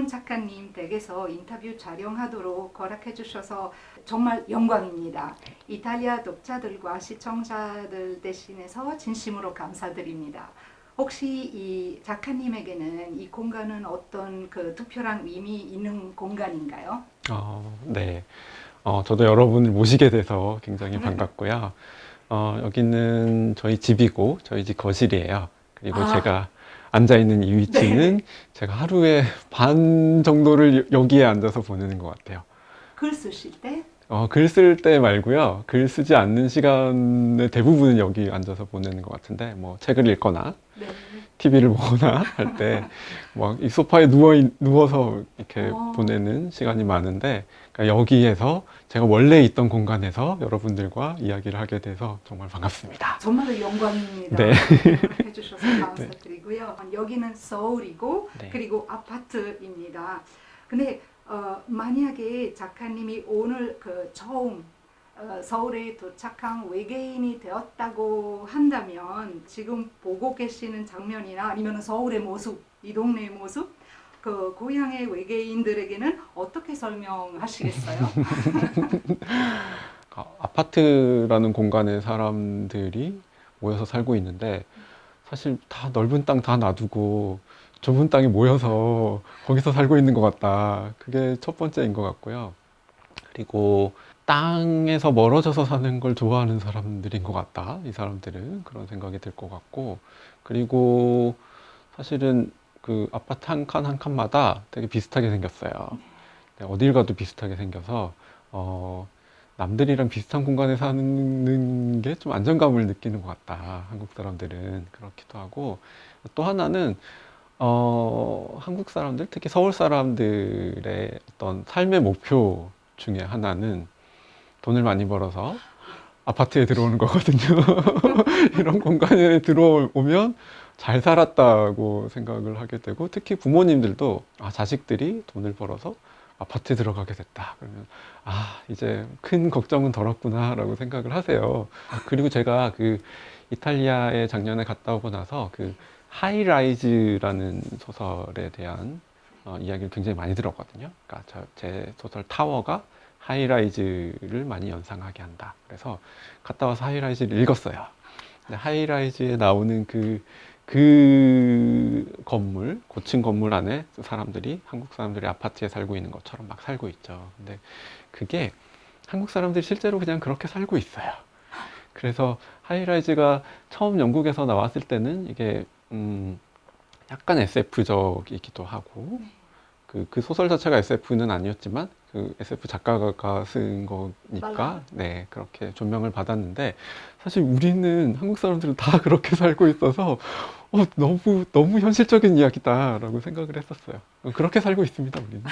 김동훈 작가님 댁에서 인터뷰 촬영하도록 허락해 주셔서 정말 영광입니다. 이탈리아 독자들과 시청자들 대신해서 진심으로 감사드립니다. 혹시 이 작가님에게는 이 공간은 어떤 그 특별한 의미 있는 공간인가요? 네. 저도 여러분을 모시게 돼서 굉장히 반갑고요. 여기는 저희 집이고, 저희 집 거실이에요. 그리고 제가 앉아있는 이 위치는 제가 하루에 반 정도를 여기에 앉아서 보내는 것 같아요. 글 쓰실 때? 글 쓸 때 말고요. 글 쓰지 않는 시간의 대부분은 여기 앉아서 보내는 것 같은데, 뭐, 책을 읽거나, 네. TV를 보거나 할 때, 막, 이 소파에 누워서 이렇게 보내는 시간이 많은데, 그러니까 여기에서 제가 원래 있던 공간에서 여러분들과 이야기를 하게 돼서 정말 반갑습니다. 정말 영광입니다. 네. 해주셔서 감사드리고요. 여기는 서울이고, 네. 그리고 아파트입니다. 근데 만약에 작가님이 오늘 그 처음 서울에 도착한 외계인이 되었다고 한다면 지금 보고 계시는 장면이나 아니면 서울의 모습, 이 동네의 모습, 그 고향의 외계인들에게는 어떻게 설명하시겠어요? 아파트라는 공간에 사람들이 모여서 살고 있는데 사실 다 넓은 땅 다 놔두고 좁은 땅에 모여서 거기서 살고 있는 것 같다. 그게 첫 번째인 것 같고요. 그리고 땅에서 멀어져서 사는 걸 좋아하는 사람들인 것 같다. 이 사람들은 그런 생각이 들 것 같고, 그리고 사실은 그 아파트 한 칸 한 칸마다 되게 비슷하게 생겼어요. 어딜 가도 비슷하게 생겨서 남들이랑 비슷한 공간에 사는 게 좀 안정감을 느끼는 것 같다. 한국 사람들은 그렇기도 하고, 또 하나는 한국 사람들, 특히 서울 사람들의 어떤 삶의 목표 중에 하나는 돈을 많이 벌어서 아파트에 들어오는 거거든요. 이런 공간에 들어오면 잘 살았다고 생각을 하게 되고, 특히 부모님들도 자식들이 돈을 벌어서 아파트에 들어가게 됐다. 그러면 이제 큰 걱정은 덜었구나 라고 생각을 하세요. 그리고 제가 그 이탈리아에 작년에 갔다 오고 나서 그 하이라이즈라는 소설에 대한 이야기를 굉장히 많이 들었거든요. 그러니까 제 소설 타워가 하이라이즈를 많이 연상하게 한다. 그래서 갔다 와서 하이라이즈를 읽었어요. 근데 하이라이즈에 나오는 그 건물, 고층 건물 안에 사람들이, 한국 사람들이 아파트에 살고 있는 것처럼 막 살고 있죠. 근데 그게 한국 사람들이 실제로 그냥 그렇게 살고 있어요. 그래서 하이라이즈가 처음 영국에서 나왔을 때는 이게 약간 SF적이기도 하고, 그 소설 자체가 SF는 아니었지만 그 SF 작가가 쓴 거니까 네, 그렇게 존명을 받았는데, 사실 우리는 한국 사람들은 다 그렇게 살고 있어서 너무 현실적인 이야기다라고 생각을 했었어요. 그렇게 살고 있습니다, 우리는.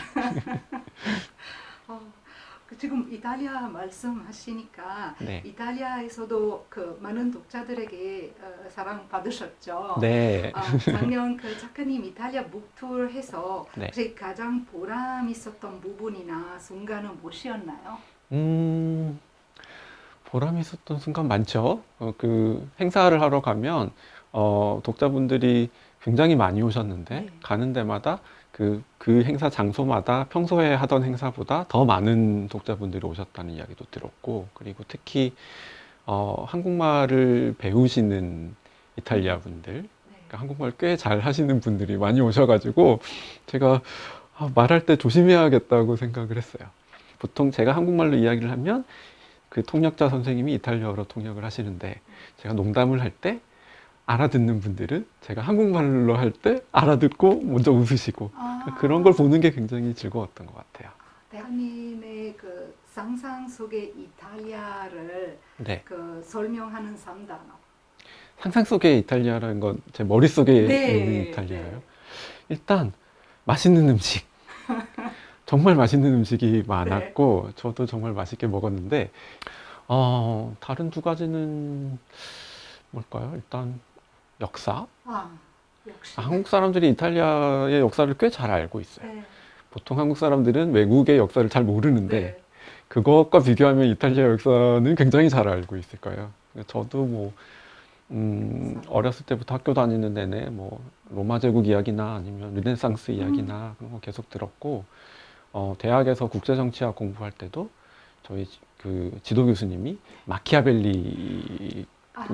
지금 이탈리아 말씀하시니까 네. 이탈리아에서도 그 많은 독자들에게 사랑받으셨죠. 네. 작년 그 작가님 이탈리아 북투어 해서 네. 혹시 가장 보람 있었던 부분이나 순간은 무엇이었나요? 보람 있었던 순간 많죠. 그 행사를 하러 가면 독자분들이 굉장히 많이 오셨는데, 네. 가는 데마다 그 행사 장소마다 평소에 하던 행사보다 더 많은 독자분들이 오셨다는 이야기도 들었고, 그리고 특히 한국말을 배우시는 이탈리아 분들, 그러니까 한국말 꽤 잘 하시는 분들이 많이 오셔가지고 제가 말할 때 조심해야겠다고 생각을 했어요. 보통 제가 한국말로 이야기를 하면 그 통역자 선생님이 이탈리아어로 통역을 하시는데, 제가 농담을 할 때 알아듣는 분들은 제가 한국말로 할 때 알아듣고 먼저 웃으시고, 그런 걸 보는 게 굉장히 즐거웠던 것 같아요. 대한님의 그 상상 속의 이탈리아를 네. 그 설명하는 3단어. 상상 속의 이탈리아라는 건 제 머릿속에 네. 있는 이탈리아예요. 일단 맛있는 음식. 정말 맛있는 음식이 많았고, 저도 정말 맛있게 먹었는데, 다른 두 가지는 뭘까요? 일단 역사. 역시. 한국 사람들이 이탈리아의 역사를 꽤 잘 알고 있어요. 네. 보통 한국 사람들은 외국의 역사를 잘 모르는데, 네. 그것과 비교하면 이탈리아 역사는 굉장히 잘 알고 있을 거예요. 저도 뭐 어렸을 때부터 학교 다니는 내내 뭐 로마 제국 이야기나 아니면 르네상스 이야기나 그런 거 계속 들었고, 대학에서 국제정치학 공부할 때도 저희 그 지도 교수님이 마키아벨리 아,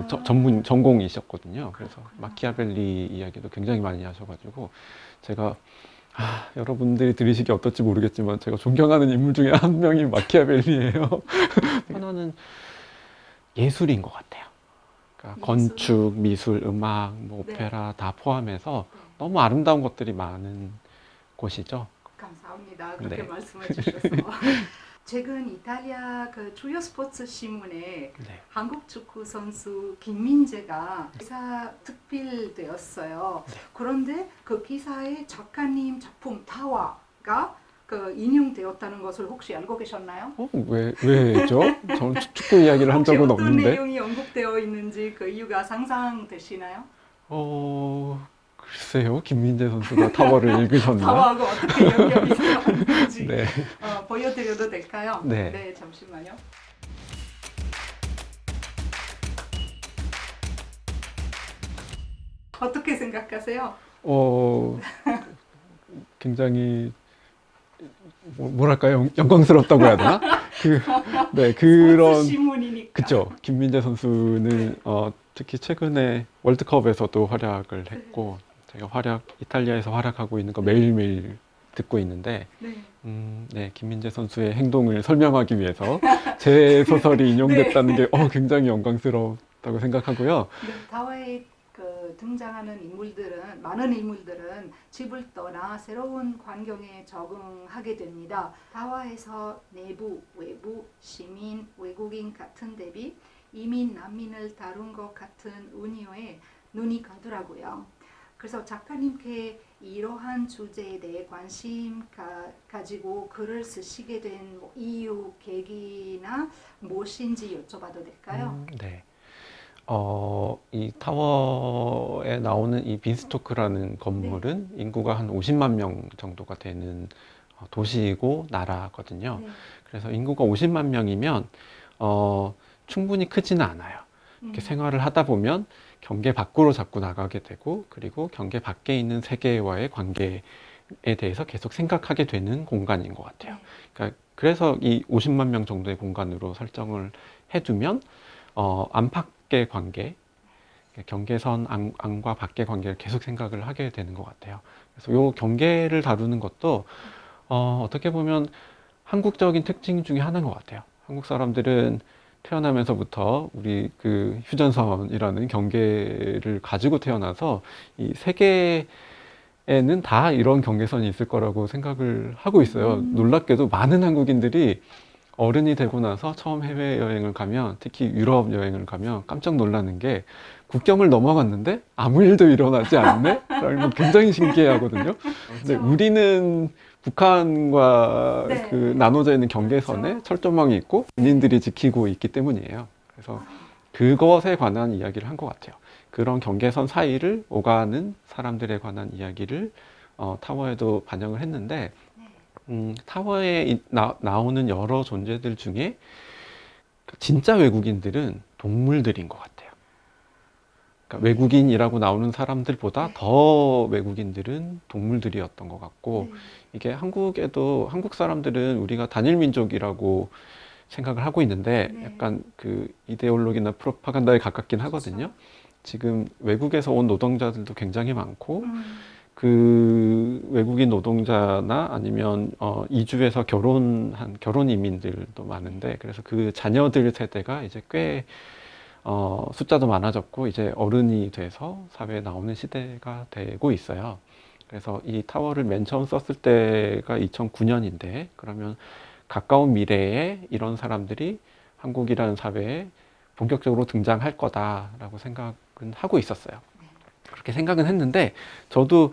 전공이셨거든요. 그래서 그렇구나. 마키아벨리 이야기도 굉장히 많이 하셔가지고 제가 여러분들이 들으시기 어떨지 모르겠지만 제가 존경하는 인물 중에 한 명이 마키아벨리예요. 하나는 예술인 것 같아요. 그러니까 예술? 건축, 미술, 음악, 뭐 네. 오페라 다 포함해서 네. 너무 아름다운 것들이 많은 곳이죠. 감사합니다. 그렇게 네. 말씀해 주셔서. 최근 이탈리아 그 주요 스포츠 신문에 네. 한국 축구 선수 김민재가 기사 특필되었어요. 네. 그런데 그 기사에 작가님 작품 타와가 그 인용되었다는 것을 혹시 알고 계셨나요? 왜죠? 저는 축구 이야기를 한 혹시 적은 어떤 없는데. 내용이 언급되어 있는지 그 이유가 상상되시나요? 글쎄요. 김민재 선수가 타워를 읽으셨나? 타와하고 어떻게 연결이 되었는지 네. 보여드려도 될까요? 네. 잠시만요. 어떻게 생각하세요? 어, 굉장히 뭐랄까요? 영광스럽다고 해야 되나? 네, 그런 스포츠 신문이니까. 그쵸. 김민재 선수는 특히 최근에 월드컵에서도 활약을 했고 제가 이탈리아에서 활약하고 있는 거 매일매일 듣고 있는데 네. 네, 김민재 선수의 행동을 설명하기 위해서 제 소설이 인용됐다는 게 굉장히 영광스럽다고 생각하고요. 네, 다와에 그 등장하는 인물들은 많은 인물들은 집을 떠나 새로운 환경에 적응하게 됩니다. 다와에서 내부, 외부, 시민, 외국인 같은 대비 이민, 난민을 다룬 것 같은 운이어에 눈이 가더라고요. 그래서 작가님께 이러한 주제에 대해 관심 가지고 글을 쓰시게 된 이유, 계기나 무엇인지 여쭤봐도 될까요? 네. 이 타워에 나오는 이 빈스토크라는 건물은 인구가 한 50만 명 정도가 되는 도시이고 나라거든요. 네. 그래서 인구가 50만 명이면 충분히 크지는 않아요. 이렇게 생활을 하다 보면 경계 밖으로 자꾸 나가게 되고, 그리고 경계 밖에 있는 세계와의 관계에 대해서 계속 생각하게 되는 공간인 것 같아요. 그러니까 그래서 이 50만 명 정도의 공간으로 설정을 해두면 안팎의 관계, 경계선 안과 밖의 관계를 계속 생각을 하게 되는 것 같아요. 그래서 이 경계를 다루는 것도 어떻게 보면 한국적인 특징 중에 하나인 것 같아요. 한국 사람들은 태어나면서부터 우리 그 휴전선이라는 경계를 가지고 태어나서 이 세계에는 다 이런 경계선이 있을 거라고 생각을 하고 있어요. 놀랍게도 많은 한국인들이 어른이 되고 나서 처음 해외여행을 가면, 특히 유럽 여행을 가면 깜짝 놀라는 게 국경을 넘어갔는데 아무 일도 일어나지 않네? 라는 건 굉장히 신기해 하거든요. 근데 우리는 북한과 네. 그 나눠져 있는 경계선에 그렇죠. 철조망이 있고 군인들이 지키고 있기 때문이에요. 그래서 그것에 관한 이야기를 한 것 같아요. 그런 경계선 사이를 오가는 사람들에 관한 이야기를 타워에도 반영을 했는데, 타워에 나오는 여러 존재들 중에 진짜 외국인들은 동물들인 것 같아요. 그러니까 외국인이라고 나오는 사람들보다 더 외국인들은 동물들이었던 것 같고, 이게 한국에도 한국 사람들은 우리가 단일 민족이라고 생각을 하고 있는데 약간 그 이데올로기나 프로파간다에 가깝긴 하거든요. 지금 외국에서 온 노동자들도 굉장히 많고, 그 외국인 노동자나 아니면 이주해서 결혼 이민들도 많은데, 그래서 그 자녀들 세대가 이제 꽤 숫자도 많아졌고 이제 어른이 돼서 사회에 나오는 시대가 되고 있어요. 그래서 이 타워를 맨 처음 썼을 때가 2009년인데 그러면 가까운 미래에 이런 사람들이 한국이라는 사회에 본격적으로 등장할 거다라고 생각은 하고 있었어요. 그렇게 생각은 했는데 저도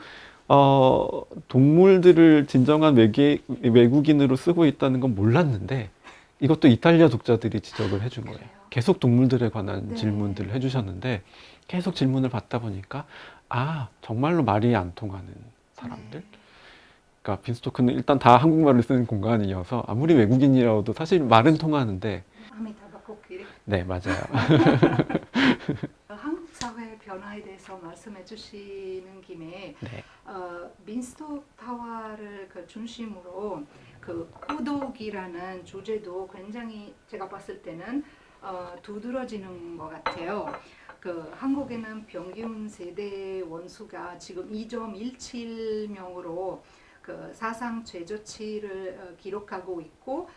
동물들을 진정한 외국인으로 쓰고 있다는 건 몰랐는데 이것도 이탈리아 독자들이 지적을 해준 거예요. 계속 동물들에 관한 질문들을 해주셨는데 계속 질문을 받다 보니까 정말로 말이 안 통하는 사람들. 그러니까 빈스토크는 일단 다 한국말을 쓰는 공간이어서 아무리 외국인이라도 사실 말은 통하는데. 아미타바코끼리. 네, 맞아요. 한국 사회 변화에 대해서 말씀해 주시는 김에 네. 빈스톡 타워를 그 중심으로 그孤独이라는 주제도 굉장히 제가 봤을 때는 두드러지는 것 같아요. 그 한국에는 평균 세대 원수가 지금 2.17명으로 그 사상 최저치를 기록하고 있고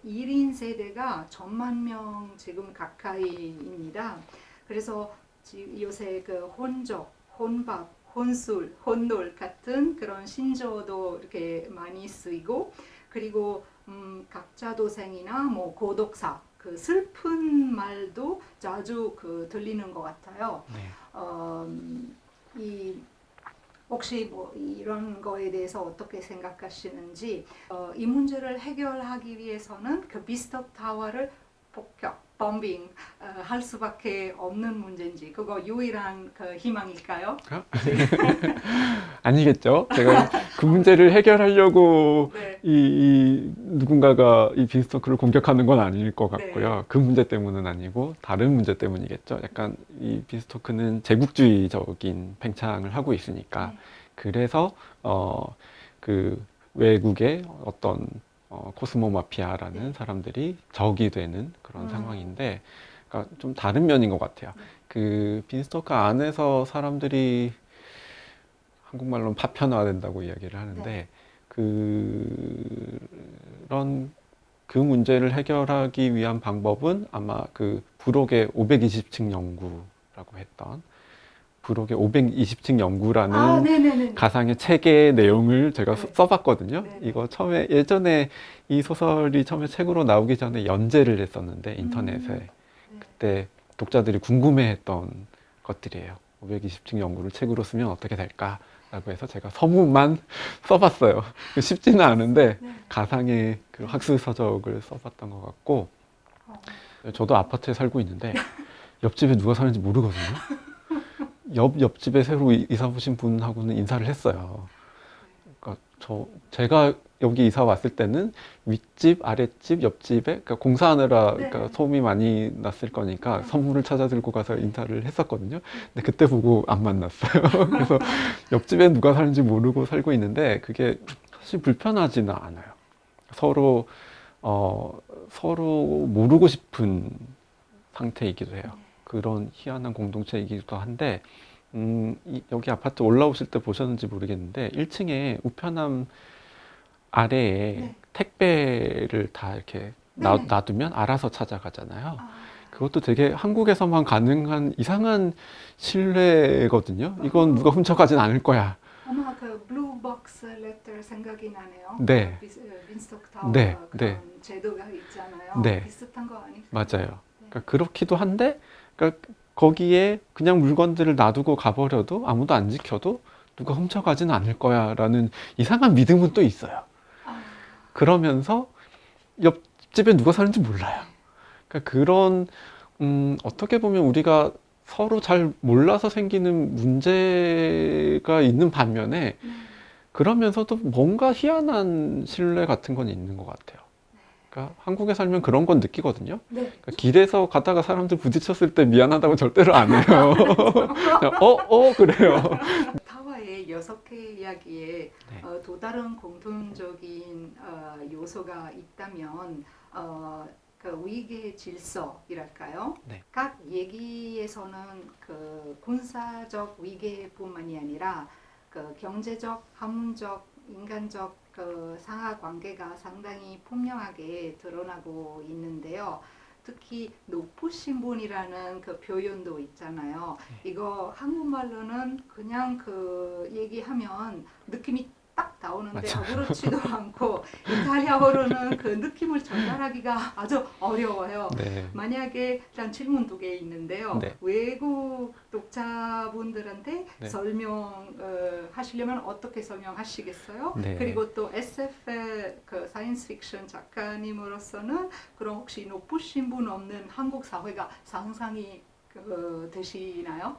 1인 세대가 1,000,000명 지금 가까이입니다. 그래서 요새 그 혼적, 혼밥, 혼술, 혼놀 같은 그런 신조어도 이렇게 많이 쓰이고 그리고 각자 도생이나 뭐 고독사 그 슬픈 말도 자주 그 들리는 것 같아요. 네. 이 혹시 뭐 이런 거에 대해서 어떻게 생각하시는지 이 문제를 해결하기 위해서는 그 비스톡 타워를 폭격, 범빙 할 수밖에 없는 문제인지 그거 유일한 그 희망일까요? 아니겠죠. 제가 그 문제를 해결하려고 네. 누군가가 이 빈스토크를 공격하는 건 아닐 것 같고요. 네. 그 문제 때문은 아니고 다른 문제 때문이겠죠. 약간 이 빈스토크는 제국주의적인 팽창을 하고 있으니까 네. 그래서 그 외국의 어떤 코스모 마피아라는 네. 사람들이 적이 되는 그런 상황인데, 그러니까 좀 다른 면인 것 같아요. 네. 그 빈스토크 안에서 사람들이 한국말로는 파편화된다고 이야기를 하는데 네. 그런 그 문제를 해결하기 위한 방법은 아마 그 부록의 520층 연구라고 했던 부록의 520층 연구라는 네네네. 가상의 책의 내용을 제가 네. 써봤거든요. 네네. 이거 처음에 예전에 이 소설이 처음에 책으로 나오기 전에 연재를 했었는데 인터넷에 네. 그때 독자들이 궁금해했던 것들이에요. 520층 연구를 책으로 쓰면 어떻게 될까라고 해서 제가 서문만 써봤어요. 쉽지는 않은데 네. 가상의 그 학술 서적을 써봤던 것 같고, 저도 아파트에 살고 있는데 옆집에 누가 사는지 모르거든요. 옆집에 새로 이사 오신 분하고는 인사를 했어요. 그러니까 제가 여기 이사 왔을 때는 윗집, 아랫집, 옆집에 그러니까 공사하느라 네. 그러니까 소음이 많이 났을 거니까 선물을 찾아 들고 가서 인사를 했었거든요. 근데 그때 보고 안 만났어요. 그래서 옆집에 누가 사는지 모르고 살고 있는데 그게 사실 불편하지는 않아요. 서로 서로 모르고 싶은 상태이기도 해요. 그런 희한한 공동체이기도 한데 여기 아파트 올라오실 때 보셨는지 모르겠는데 1층에 우편함 아래에 네. 택배를 다 이렇게 네네. 놔두면 알아서 찾아가잖아요. 그것도 되게 한국에서만 가능한 이상한 신뢰거든요. 이건 누가 훔쳐가진 않을 거야. 아마 그 블루박스 레터 생각이 나네요. 네, 빈스톡 타워 네, 그런 네, 제도가 있잖아요. 네, 비슷한 거 아닐까요? 맞아요. 네. 그러니까 그렇기도 한데, 그러니까 거기에 그냥 물건들을 놔두고 가버려도 아무도 안 지켜도 누가 훔쳐가지는 않을 거야라는 이상한 믿음은 또 있어요. 아, 그러면서 옆집에 누가 사는지 몰라요. 그러니까 그런 어떻게 보면 우리가 서로 잘 몰라서 생기는 문제가 있는 반면에 네. 그러면서도 뭔가 희한한 신뢰 같은 건 있는 것 같아요. 그러니까 한국에 살면 그런 건 느끼거든요. 네. 그러니까 길에서 가다가 사람들 부딪혔을 때 미안하다고 절대로 안 해요. 그냥 그래요. 타와의 6개 이야기에 네. 또 다른 공통적인 요소가 있다면 그 위계 질서이랄까요? 네. 각 얘기에서는 그 군사적 위계뿐만이 아니라 그 경제적, 학문적, 인간적 그 상하 관계가 상당히 분명하게 드러나고 있는데요. 특히 높으신 분이라는 그 표현도 있잖아요. 이거 한국말로는 그냥 그 얘기하면 느낌이 딱 나오는데 맞아. 아무렇지도 않고 이탈리아어로는 그 느낌을 전달하기가 아주 어려워요. 네. 만약에 일단 질문 2개 있는데요. 네. 외국 독자분들한테 네. 설명 하시려면 어떻게 설명하시겠어요? 네. 그리고 또 SF의 그 사이언스 픽션 작가님으로서는 그럼 혹시 높으신 분 없는 한국 사회가 상상이 되시나요?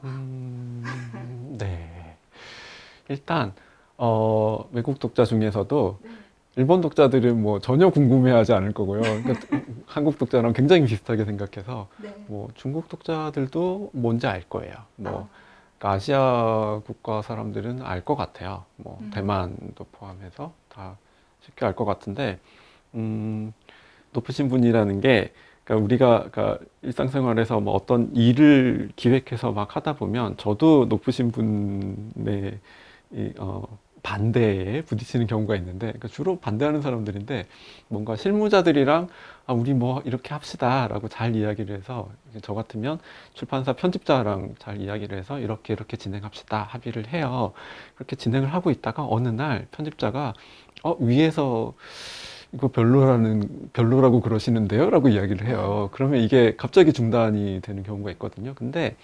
네. 일단 외국 독자 중에서도 네. 일본 독자들은 뭐 전혀 궁금해하지 않을 거고요. 그러니까 한국 독자랑 굉장히 비슷하게 생각해서 네. 뭐 중국 독자들도 뭔지 알 거예요. 뭐 아, 그러니까 아시아 국가 사람들은 알 것 같아요. 뭐 음. 대만도 포함해서 다 쉽게 알 것 같은데 높으신 분이라는 게 그러니까 우리가 그러니까 일상생활에서 뭐 어떤 일을 기획해서 막 하다 보면 저도 높으신 분의 반대에 부딪히는 경우가 있는데 그러니까 주로 반대하는 사람들인데 뭔가 실무자들이랑 우리 뭐 이렇게 합시다라고 잘 이야기를 해서 저 같으면 출판사 편집자랑 잘 이야기를 해서 이렇게 이렇게 진행합시다 합의를 해요. 그렇게 진행을 하고 있다가 어느 날 편집자가 위에서 이거 별로라고 그러시는데요? 라고 이야기를 해요. 그러면 이게 갑자기 중단이 되는 경우가 있거든요. 근데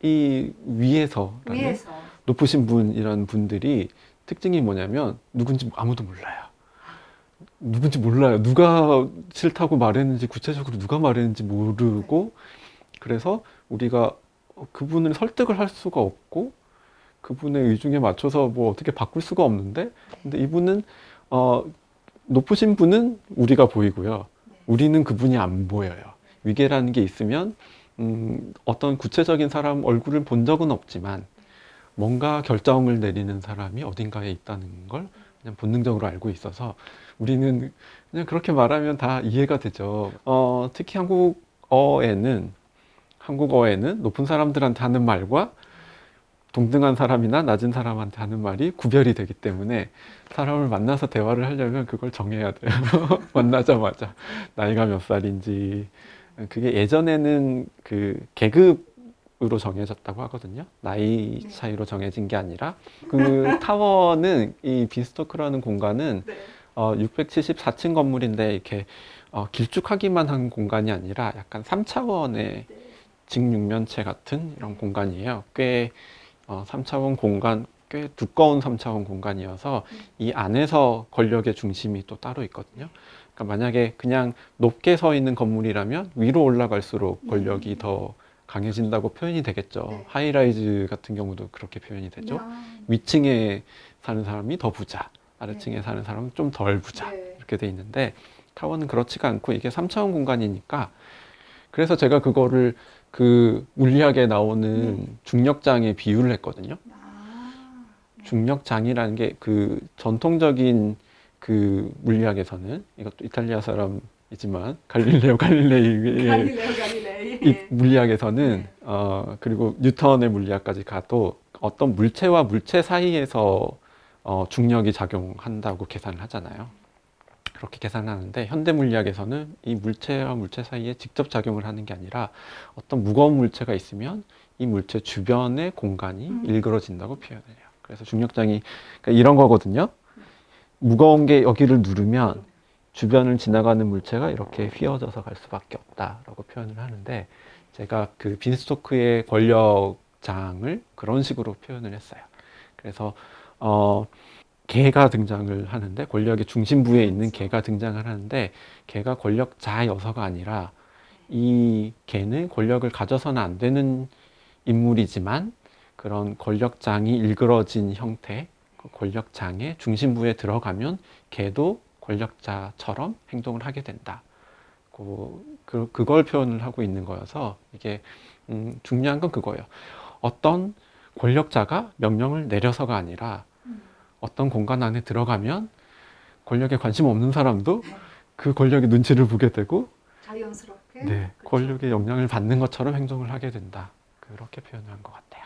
이 위에서라는 위에서. 높으신 분이라는 분들이 특징이 뭐냐면 누군지 아무도 몰라요. 누군지 몰라요. 누가 싫다고 말했는지 구체적으로 누가 말했는지 모르고 그래서 우리가 그분을 설득을 할 수가 없고 그분의 의중에 맞춰서 뭐 어떻게 바꿀 수가 없는데 근데 이분은 어, 높으신 분은 우리가 보이고요. 우리는 그분이 안 보여요. 위계라는 게 있으면 어떤 구체적인 사람 얼굴을 본 적은 없지만 뭔가 결정을 내리는 사람이 어딘가에 있다는 걸 그냥 본능적으로 알고 있어서 우리는 그냥 그렇게 말하면 다 이해가 되죠. 특히 한국어에는 높은 사람들한테 하는 말과 동등한 사람이나 낮은 사람한테 하는 말이 구별이 되기 때문에 사람을 만나서 대화를 하려면 그걸 정해야 돼요. 만나자마자 나이가 몇 살인지 그게 예전에는 그 계급으로 정해졌다고 하거든요. 나이 차이로 정해진 게 아니라 그 타워는 이 빈스토크라는 공간은 674층 건물인데 이렇게 길쭉하기만 한 공간이 아니라 약간 3차원의 직육면체 같은 이런 공간이에요. 꽤 3차원 공간, 꽤 두꺼운 3차원 공간이어서 이 안에서 권력의 중심이 또 따로 있거든요. 그러니까 만약에 그냥 높게 서 있는 건물이라면 위로 올라갈수록 권력이 더 강해진다고 표현이 되겠죠. 네. 하이라이즈 같은 경우도 그렇게 표현이 되죠. 위층에 사는 사람이 더 부자, 아래층에 사는 사람은 좀 덜 부자 이렇게 돼 있는데 타워는 그렇지가 않고 이게 3차원 공간이니까 그래서 제가 그거를 그 물리학에 나오는 중력장에 비유를 했거든요. 중력장이라는 게 그 전통적인 그 물리학에서는 이것도 이탈리아 사람이지만 갈릴레오 갈릴레이의 이 물리학에서는 그리고 뉴턴의 물리학까지 가도 어떤 물체와 물체 사이에서 중력이 작용한다고 계산을 하잖아요. 그렇게 계산하는데 현대 물리학에서는 이 물체와 물체 사이에 직접 작용을 하는 게 아니라 어떤 무거운 물체가 있으면 이 물체 주변의 공간이 일그러진다고 표현을 해요. 그래서 중력장이 그러니까 이런 거거든요. 무거운 게 여기를 누르면 주변을 지나가는 물체가 이렇게 휘어져서 갈 수밖에 없다라고 표현을 하는데 제가 그 빈스토크의 권력장을 그런 식으로 표현을 했어요. 그래서 개가 등장을 하는데 권력의 중심부에 있는 개가 등장을 하는데 개가 권력자여서가 아니라 이 개는 권력을 가져서는 안 되는 인물이지만 그런 권력장이 일그러진 형태, 그 권력장의 중심부에 들어가면 개도 권력자처럼 행동을 하게 된다. 그걸 표현을 하고 있는 거여서 이게 중요한 건 그거예요. 어떤 권력자가 명령을 내려서가 아니라 어떤 공간 안에 들어가면 권력에 관심 없는 사람도 그 권력의 눈치를 보게 되고 자연스럽게 네, 권력의 영향을 받는 것처럼 행동을 하게 된다. 그렇게 표현한 것 같아요.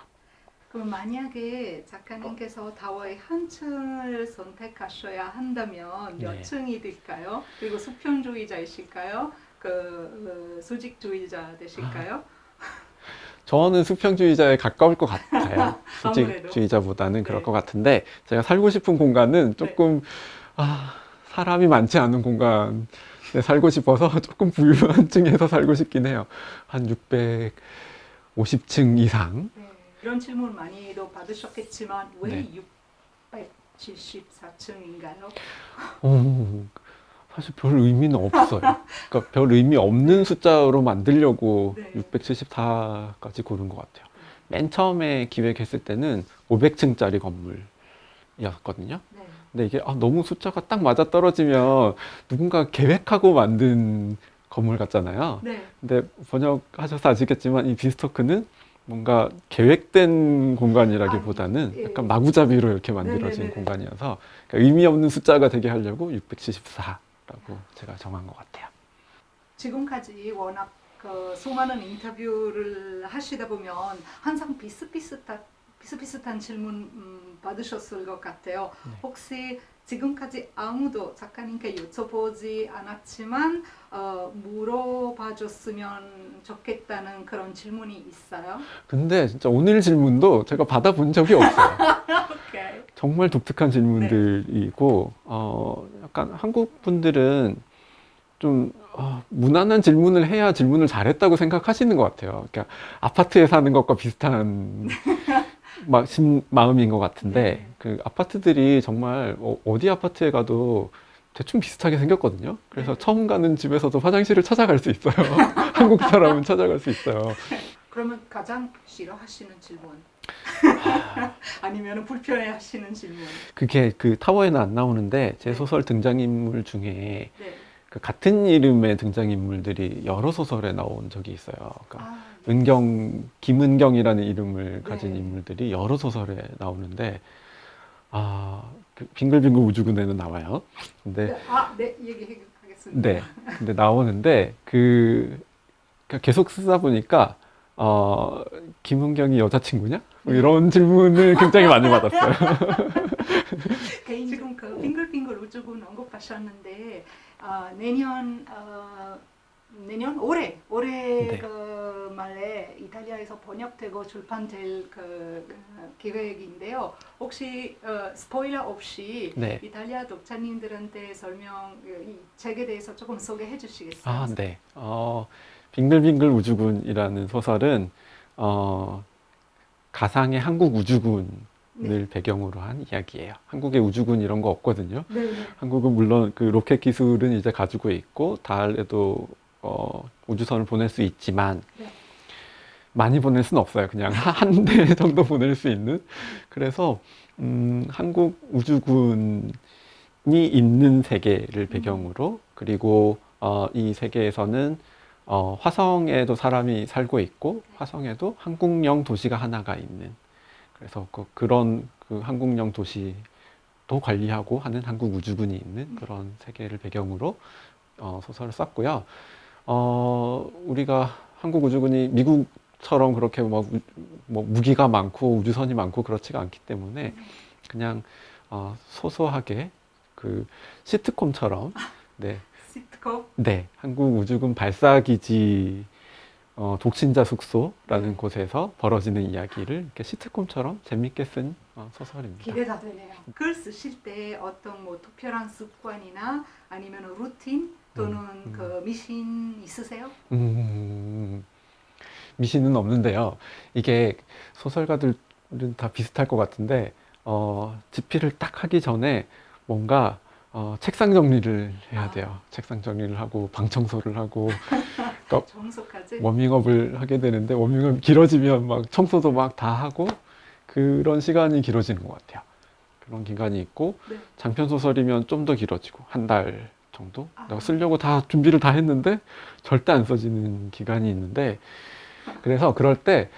그럼 만약에 작가님께서 타워의 한 층을 선택하셔야 한다면 몇 네. 층이 될까요? 그리고 수평주의자이실까요? 수직주의자 되실까요? 저는 수평주의자에 가까울 것 같아요. 아무래도. 수직주의자보다는 그럴 네. 것 같은데 제가 살고 싶은 공간은 조금 사람이 많지 않은 공간에 살고 싶어서 조금 부유한 층에서 살고 싶긴 해요. 한 650층 이상. 네. 이런 질문 많이도 받으셨겠지만 왜 네. 674층인가요? 사실 별 의미는 없어요. 그러니까 별 의미 없는 숫자로 만들려고 네. 674까지 고른 것 같아요. 맨 처음에 기획했을 때는 500층짜리 건물이었거든요. 네. 근데 이게 너무 숫자가 딱 맞아 떨어지면 누군가 계획하고 만든 건물 같잖아요. 네. 근데 번역하셔서 아시겠지만 이 비스토크는 뭔가 계획된 공간이라기보다는 아니, 예. 약간 마구잡이로 이렇게 만들어진 네네네. 공간이어서 그러니까 의미 없는 숫자가 되게 하려고 674라고 제가 정한 것 같아요. 지금까지 워낙 그 수많은 인터뷰를 하시다 보면 항상 비슷비슷한 질문 받으셨을 것 같아요. 네. 혹시 지금까지 아무도 작가님께 여쭤보지 않았지만 물어봐 줬으면 좋겠다는 그런 질문이 있어요? 근데 진짜 오늘 질문도 제가 받아본 적이 없어요. 오케이. 정말 독특한 질문들이고, 약간 한국 분들은 좀 무난한 질문을 해야 질문을 잘했다고 생각하시는 것 같아요. 그러니까 아파트에 사는 것과 비슷한 마음인 것 같은데, 네. 그 아파트들이 정말 어디 아파트에 가도 대충 비슷하게 생겼거든요. 그래서 네. 처음 가는 집에서도 화장실을 찾아갈 수 있어요. 한국 사람은 찾아갈 수 있어요. 그러면 가장 싫어하시는 질문 아니면 불편해하시는 질문? 그게 그 타워에는 안 나오는데 제 네. 소설 등장인물 중에 네. 그 같은 이름의 등장인물들이 여러 소설에 나온 적이 있어요. 그러니까 네. 김은경이라는 이름을 가진 네. 인물들이 여러 소설에 나오는데, 그 빙글빙글 우주군에는 나와요. 근데, 네, 얘기하겠습니다. 네. 근데 나오는데, 그러니까 계속 쓰다 보니까, 김은경이 여자친구냐? 뭐 이런 질문을 굉장히 많이 받았어요. 지금 그 빙글빙글 우주군 언급하셨는데 내년 올해 네. 그 말에 이탈리아에서 번역되고 출판될 계획인데요. 혹시 스포일러 없이 네. 이탈리아 독자님들한테 이 책에 대해서 조금 소개해 주시겠어요? 네. 빙글빙글 우주군이라는 소설은, 가상의 한국 우주군을 네. 배경으로 한 이야기예요. 한국에 우주군 이런 거 없거든요. 네. 한국은 물론 그 로켓 기술은 이제 가지고 있고 달에도 우주선을 보낼 수 있지만 네. 많이 보낼 수는 없어요. 그냥 한 대 정도 보낼 수 있는. 그래서 한국 우주군이 있는 세계를 배경으로, 그리고 이 세계에서는 화성에도 사람이 살고 있고 화성에도 한국령 도시가 하나가 있는, 그래서 그런 그 한국령 도시도 관리하고 하는 한국 우주군이 있는 그런 세계를 배경으로 소설을 썼고요. 우리가 한국 우주군이 미국처럼 그렇게 뭐 무기가 많고 우주선이 많고 그렇지가 않기 때문에 그냥 소소하게 그 시트콤처럼, 네, 시트콤? 네, 한국 우주군 발사기지 독신자 숙소라는 네. 곳에서 벌어지는 이야기를 이렇게 시트콤처럼 재밌게 쓴 소설입니다. 기대가 되네요. 글 쓰실 때 어떤 뭐 특별한 습관이나 아니면 루틴 또는 그 미신 있으세요? 미신은 없는데요. 이게 소설가들은 다 비슷할 것 같은데, 집필을 딱 하기 전에 뭔가 책상 정리를 해야 돼요. 책상 정리를 하고 방 청소를 하고, 그러니까 정석까지? 워밍업을 하게 되는데 워밍업 길어지면 막 청소도 막 다 하고 그런 시간이 길어지는 것 같아요. 그런 기간이 있고, 네. 장편 소설이면 좀 더 길어지고 한 달 정도 내가 쓰려고 다 준비를 다 했는데 절대 안 써지는 기간이 있는데, 그래서 그럴 때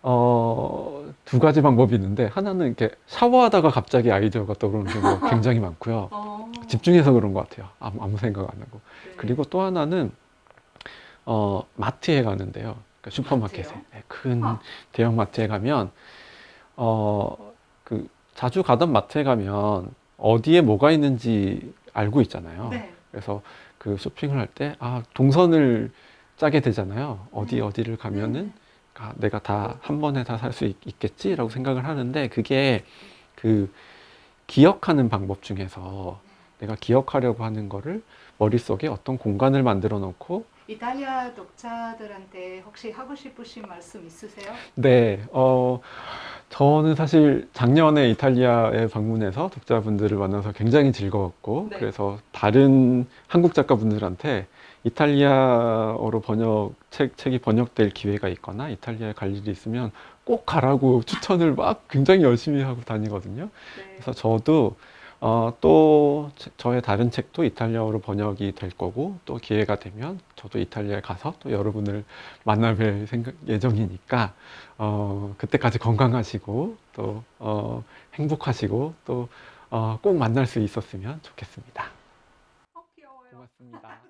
두 가지 방법이 있는데, 하나는 이렇게 샤워하다가 갑자기 아이디어가 떠오르는 경우가 굉장히 많고요. 집중해서 그런 것 같아요. 아무 생각 안 하고. 네. 그리고 또 하나는 마트에 가는데요. 그러니까 슈퍼마켓에, 마트요? 네, 큰 대형 마트에 가면 그 자주 가던 마트에 가면 어디에 뭐가 있는지 알고 있잖아요. 네. 그래서 그 쇼핑을 할 때 동선을 짜게 되잖아요. 어디를 가면은 내가 다 한 번에 다 살 수 있겠지라고 생각을 하는데, 그게 그 기억하는 방법 중에서 내가 기억하려고 하는 거를 머릿속에 어떤 공간을 만들어 놓고. 이탈리아 독자들한테 혹시 하고 싶으신 말씀 있으세요? 네, 저는 사실 작년에 이탈리아에 방문해서 독자분들을 만나서 굉장히 즐거웠고, 네. 그래서 다른 한국 작가분들한테 이탈리아어로 책이 번역될 기회가 있거나 이탈리아에 갈 일이 있으면 꼭 가라고 추천을 막 굉장히 열심히 하고 다니거든요. 네. 그래서 저도 또 저의 다른 책도 이탈리아어로 번역이 될 거고 또 기회가 되면 저도 이탈리아에 가서 또 여러분을 만나뵐 예정이니까 그때까지 건강하시고 또 행복하시고 또 꼭 만날 수 있었으면 좋겠습니다. 귀여워요. 고맙습니다.